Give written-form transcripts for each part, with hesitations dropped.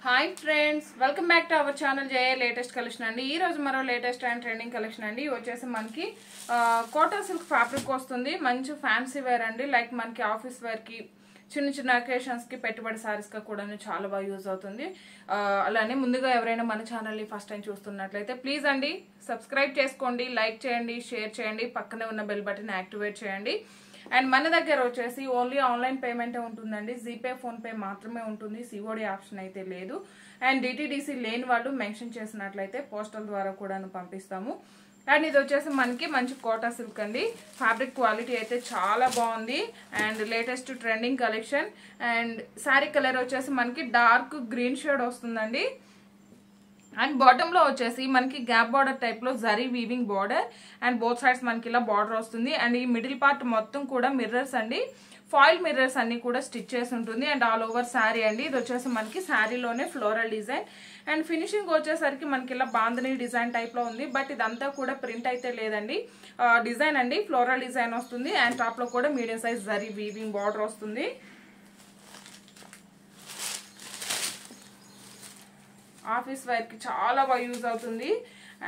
Hi friends, welcome back to our channel Jaya latest collection అండి. ఈ రోజు మరో లేటెస్ట్ అండ్ ట్రెండింగ్ కలెక్షన్ అండి. వచ్చేసి మనకి కోటా సిల్క్ ఫ్యాబ్రిక్ వస్తుంది. మంచి ఫ్యాన్సీ వేర్ అండి. లైక్ మనకి ఆఫీస్ వేర్ కి, చిన్న చిన్న అకేషన్స్ కి, పెట్టుబడి సారీస్ గా కూడా చాలా బాగా యూజ్ అవుతుంది. అలానే ముందుగా ఎవరైనా మన ఛానల్ ని ఫస్ట్ టైం చూస్తున్నట్లయితే ప్లీజ్ అండి సబ్స్క్రైబ్ చేసుకోండి, లైక్ చేయండి, షేర్ చేయండి, పక్కనే ఉన్న బెల్ బటన్ యాక్టివేట్ చేయండి. అండ్ మన దగ్గర వచ్చేసి ఓన్లీ ఆన్లైన్ పేమెంటే ఉంటుందండి. జీపే, ఫోన్పే మాత్రమే ఉంటుంది. సిఓడి ఆప్షన్ అయితే లేదు. అండ్ డిటిడిసి లేని వాళ్ళు మెన్షన్ చేసినట్లయితే పోస్టల్ ద్వారా కూడా పంపిస్తాము. అండ్ ఇది వచ్చేసి మనకి మంచి కోటా సిల్క్ అండి. ఫ్యాబ్రిక్ క్వాలిటీ అయితే చాలా బాగుంది. And latest trending collection. And sari colour వచ్చేసి మనకి డార్క్ గ్రీన్ షేడ్ వస్తుందండి. అండ్ బాటమ్ లో వచ్చేసి మనకి గ్యాప్ బార్డర్ టైప్ లో zari weaving border and both sides మనకి ఇలా బార్డర్ వస్తుంది. అండ్ ఈ మిడిల్ పార్ట్ మొత్తం కూడా మిర్రర్స్ అండి, ఫాయిల్ మిర్రర్స్ అన్ని కూడా స్టిచ్ చేసి ఉంటుంది. అండ్ ఆల్ ఓవర్ శారీ అండి. ఇది వచ్చేసి మనకి శారీలోనే ఫ్లోరల్ డిజైన్. అండ్ ఫినిషింగ్ వచ్చేసరికి మనకి ఇలా బాంధనీ డిజైన్ టైప్ లో ఉంది. బట్ ఇదంతా కూడా ప్రింట్ అయితే లేదండి, డిజైన్ అండి. ఫ్లోరల్ డిజైన్ వస్తుంది. అండ్ టాప్ లో కూడా medium size zari weaving border వస్తుంది. ఆఫీస్ వేర్ కి చాలా బాగా యూజ్ అవుతుంది.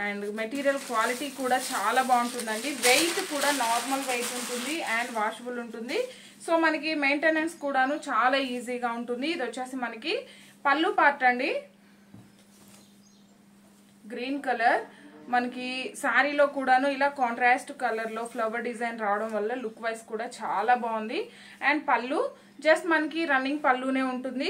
అండ్ మెటీరియల్ క్వాలిటీ కూడా చాలా బాగుంటుందండి. వెయిట్ కూడా నార్మల్ వెయిట్ ఉంటుంది అండ్ వాషబుల్ ఉంటుంది. సో మనకి మెయింటెనెన్స్ కూడాను చాలా ఈజీగా ఉంటుంది. ఇది వచ్చేసి మనకి పళ్ళు పార్ట్ అండి. గ్రీన్ కలర్ మనకి శారీలో కూడాను ఇలా కాంట్రాస్ట్ కలర్ లో ఫ్లవర్ డిజైన్ రావడం వల్ల లుక్ వైజ్ కూడా చాలా బాగుంది. అండ్ పళ్ళు జస్ట్ మనకి రన్నింగ్ పళ్ళునే ఉంటుంది.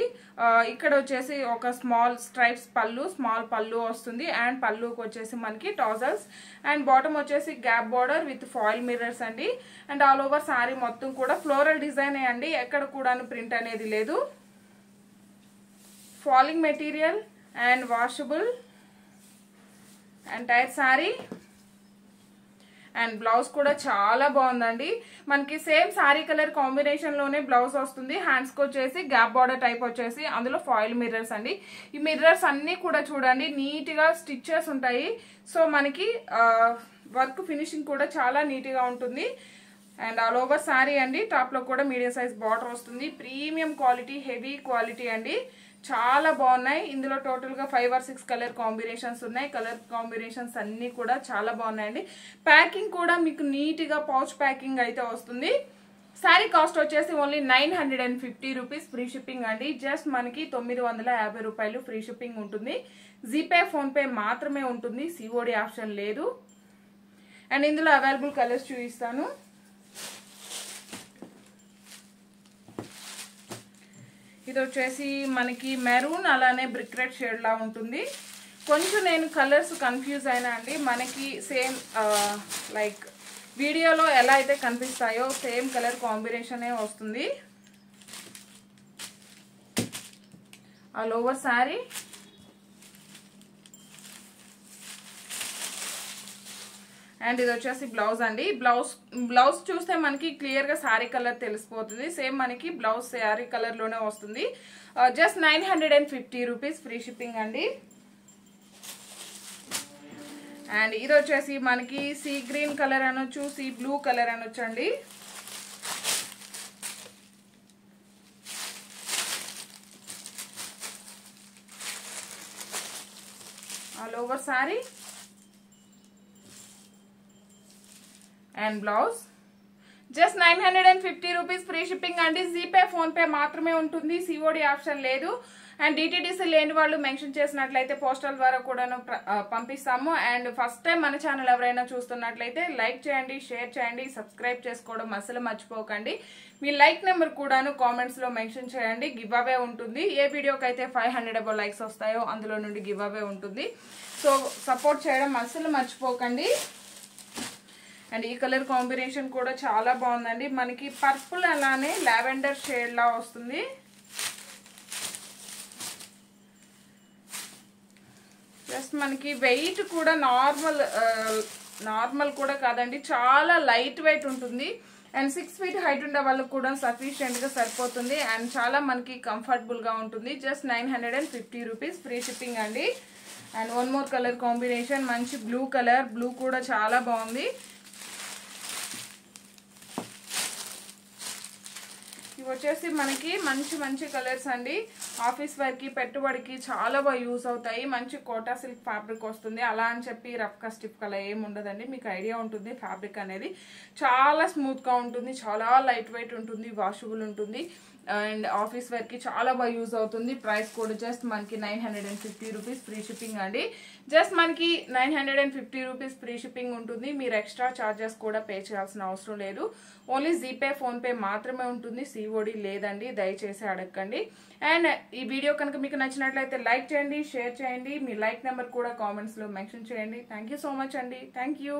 ఇక్కడ వచ్చేసి ఒక స్మాల్ స్ట్రైప్స్ పళ్ళు, స్మాల్ పళ్ళు వస్తుంది. అండ్ పళ్ళుకి వచ్చేసి మనకి టాజల్స్. అండ్ బాటమ్ వచ్చేసి gap border with foil mirrors అండి. అండ్ ఆల్ ఓవర్ శారీ మొత్తం కూడా ఫ్లోరల్ డిజైన్ అండి. ఎక్కడ కూడా ప్రింట్ అనేది లేదు. Falling material and washable entire sari. And blouse కూడా చాలా బాగుందండి. మనకి సేమ్ శారీ కలర్ కాంబినేషన్ లోనే బ్లౌజ్ వస్తుంది. హ్యాండ్స్ కి వచ్చేసి గ్యాప్ బార్డర్ టైప్ వచ్చేసి అందులో ఫాయిల్ మిర్రర్స్ అండి. ఈ మిర్రర్స్ అన్ని కూడా చూడండి నీట్ గా స్టిచెస్ ఉంటాయి. సో మనకి వర్క్ ఫినిషింగ్ కూడా చాలా నీట్ గా ఉంటుంది. అండ్ ఆల్ ఓవర్ శారీ అండి. టాప్ లో కూడా మీడియం సైజ్ బార్డర్ వస్తుంది. ప్రీమియం క్వాలిటీ, హెవీ క్వాలిటీ అండి. చాలా బాగున్నాయి. ఇందులో టోటల్ గా 5 or 6 కలర్ కాంబినేషన్స్ ఉన్నాయి. కలర్ కాంబినేషన్స్ అన్ని కూడా చాలా బాగున్నాయండి. ప్యాకింగ్ కూడా మీకు నీట్ గా పౌచ్ ప్యాకింగ్ అయితే వస్తుంది. శారీ కాస్ట్ వచ్చేసి ఓన్లీ 950 రూపీస్ ఫ్రీ షిప్పింగ్ అండి. జస్ట్ మనకి 950 రూపాయలు ఫ్రీ షిప్పింగ్ ఉంటుంది. జీపే, ఫోన్ పే మాత్రమే ఉంటుంది. సిఓడి ఆప్షన్ లేదు. అండ్ ఇందులో అవైలబుల్ కలర్స్ చూపిస్తాను. ఇది వచ్చేసి మనకి మెరూన్ అలానే బ్రిక్ రెడ్ షేడ్ లా ఉంటుంది. కొంచెం నేను కలర్స్ కన్ఫ్యూజ్ అయినా అండి. మనకి సేమ్ లైక్ వీడియోలో ఎలా అయితే కనిపిస్తాయో సేమ్ కలర్ కాంబినేషన్ వస్తుంది. All over sari. అండ్ ఇది వచ్చేసి బ్లౌజ్ అండి. బ్లౌజ్ చూస్తే మనకి క్లియర్ గా శారీ కలర్ తెలిసిపోతుంది. సేమ్ మనకి బ్లౌజ్ శారీ కలర్ లోనే వస్తుంది. జస్ట్ 950 రూపీస్ ఫ్రీ షిప్పింగ్ అండి. అండ్ ఇది వచ్చేసి మనకి సీ గ్రీన్ కలర్ అనొచ్చు, సీ బ్లూ కలర్ అనొచ్చు అండి. All over sari and blouse. Just 950 rupees free shipping అండి. జీపే, ఫోన్ పే మాత్రమే ఉంటుంది. సిఓడి ఆప్షన్ లేదు. అండ్ డిటిడిసి లేని వాళ్ళు మెన్షన్ చేసినట్లయితే పోస్టల్ ద్వారా కూడా పంపిస్తాము. అండ్ ఫస్ట్ టైం మన ఛానల్ ఎవరైనా చూస్తున్నట్లయితే లైక్ చేయండి, షేర్ చేయండి, సబ్స్క్రైబ్ చేసుకోవడం అసలు మర్చిపోకండి. మీ లైక్ నెంబర్ కూడాను కామెంట్స్ లో మెన్షన్ చేయండి. గివ్ అవే ఉంటుంది. ఏ వీడియోకి అయితే 500 అబౌవ్ లైక్స్ వస్తాయో అందులో నుండి గివ్ అవే ఉంటుంది. సో సపోర్ట్ చేయడం అసలు మర్చిపోకండి. అండ్ ఈ కలర్ కాంబినేషన్ కూడా చాలా బాగుందండి. మనకి పర్పుల్ అలానే లావెండర్ షేడ్ లా వస్తుంది. జస్ట్ మనకి వెయిట్ కూడా నార్మల్ కూడా కాదండి, చాలా లైట్ వెయిట్ ఉంటుంది. అండ్ 6 feet హైట్ ఉండే వాళ్ళకి కూడా సఫిషియెంట్ గా సరిపోతుంది. అండ్ చాలా మనకి కంఫర్టబుల్ గా ఉంటుంది. జస్ట్ 950 రూపీస్ ఫ్రీ షిప్పింగ్ అండి. And one more colour combination మంచి బ్లూ కలర్. బ్లూ కూడా చాలా బాగుంది. ఇవి వచ్చేసి మనకి మంచి మంచి కలర్స్ అండి. ఆఫీస్ వేర్కి పెట్టుబడికి చాలా బాగా యూస్ అవుతాయి. మంచి కోటా సిల్క్ ఫ్యాబ్రిక్ వస్తుంది. అలా అని చెప్పి రఫ్ గా స్టిఫ్ గా ఏమి ఉండదండి. మీకు ఐడియా ఉంటుంది. ఫ్యాబ్రిక్ అనేది చాలా స్మూత్ గా ఉంటుంది, చాలా లైట్ వెయిట్ ఉంటుంది, వాషబుల్ ఉంటుంది అండ్ ఆఫీస్ వేర్ కి చాలా బాగా యూజ్ అవుతుంది. ప్రైస్ కూడా జస్ట్ మనకి 950 రూపీస్ ఫ్రీ షిప్పింగ్ అండి. జస్ట్ మనకి 950 రూపీస్ ఫ్రీ షిప్పింగ్ ఉంటుంది. మీరు ఎక్స్ట్రా చార్జెస్ కూడా పే చేయాల్సిన అవసరం లేదు. ఓన్లీ జీపే ఫోన్పే మాత్రమే ఉంటుంది. సిఓడి లేదండి, దయచేసి అడగండి. అండ్ ఈ వీడియో కనుక మీకు నచ్చినట్లయితే లైక్ చేయండి, షేర్ చేయండి, మీ లైక్ నెంబర్ కూడా కామెంట్స్ లో మెన్షన్ చేయండి. థ్యాంక్ యూ సో మచ్ అండి. Thank you.